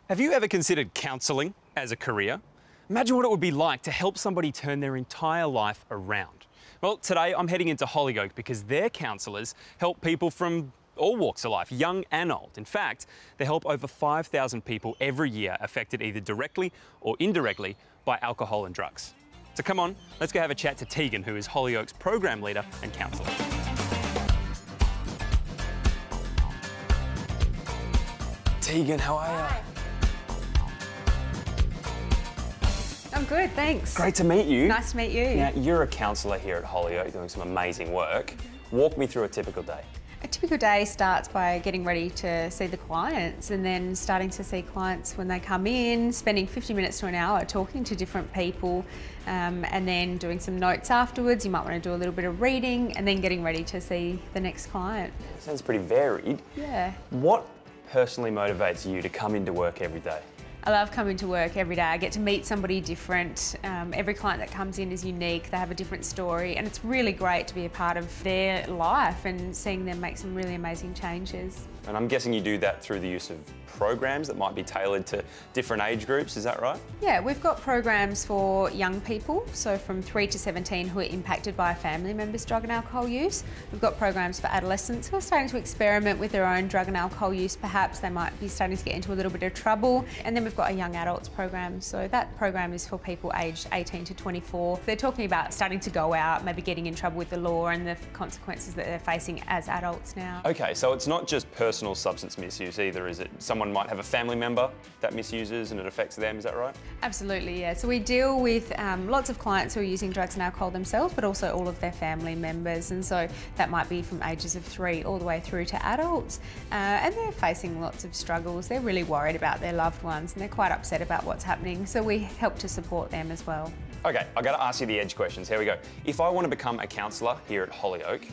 Have you ever considered counselling as a career? Imagine what it would be like to help somebody turn their entire life around. Well, today I'm heading into Holyoke because their counsellors help people from all walks of life, young and old. In fact, they help over 5,000 people every year affected either directly or indirectly by alcohol and drugs. So come on, let's go have a chat to Tegan, who is Holyoke's program leader and counsellor. Tegan, how are you? I'm good, thanks. Great to meet you. Nice to meet you. Now, you're a counsellor here at Holyoke doing some amazing work. Walk me through a typical day. A typical day starts by getting ready to see the clients and then starting to see clients when they come in, spending 50 minutes to an hour talking to different people and then doing some notes afterwards. You might want to do a little bit of reading and then getting ready to see the next client. Sounds pretty varied. Yeah. What personally motivates you to come into work every day? I love coming to work every day. I get to meet somebody different. Every client that comes in is unique. They have a different story and it's really great to be a part of their life and seeing them make some really amazing changes. And I'm guessing you do that through the use of programs that might be tailored to different age groups, is that right? Yeah, we've got programs for young people, so from 3 to 17 who are impacted by a family member's drug and alcohol use. We've got programs for adolescents who are starting to experiment with their own drug and alcohol use. Perhaps they might be starting to get into a little bit of trouble. And then we've got a young adults program. So that program is for people aged 18 to 24. They're talking about starting to go out, maybe getting in trouble with the law and the consequences that they're facing as adults now. Okay, so it's not just personal substance misuse either, is it? Someone might have a family member that misuses and it affects them, is that right? Absolutely, yeah. So we deal with lots of clients who are using drugs and alcohol themselves, but also all of their family members. And so that might be from ages of 3 all the way through to adults. And they're facing lots of struggles. They're really worried about their loved ones and they're quite upset about what's happening. So we help to support them as well. Okay, I've got to ask you the edge questions. Here we go. If I want to become a counsellor here at Holyoke,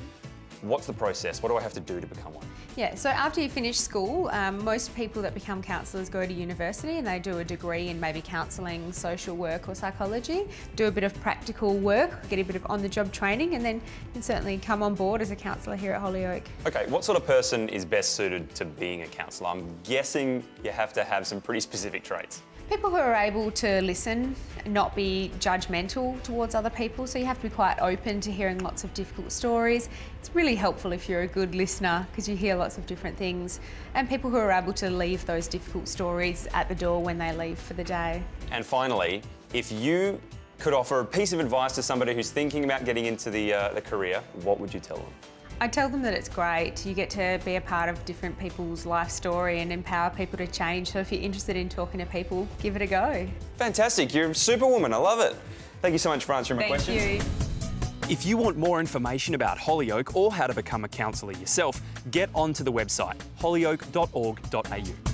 what's the process? What do I have to do to become one? Yeah, so after you finish school, most people that become counsellors go to university and they do a degree in maybe counselling, social work or psychology, do a bit of practical work, get a bit of on-the-job training and then you can certainly come on board as a counsellor here at Holyoke. Okay, what sort of person is best suited to being a counsellor? I'm guessing you have to have some pretty specific traits. People who are able to listen, not be judgmental towards other people, so you have to be quite open to hearing lots of difficult stories. It's really helpful if you're a good listener because you hear lots of different things. And people who are able to leave those difficult stories at the door when they leave for the day. And finally, if you could offer a piece of advice to somebody who's thinking about getting into the career, what would you tell them? I tell them that it's great. You get to be a part of different people's life story and empower people to change. So if you're interested in talking to people, give it a go. Fantastic. You're a superwoman. I love it. Thank you so much for answering my questions. Thank you. If you want more information about Holyoke or how to become a counsellor yourself, get onto the website holyoke.org.au.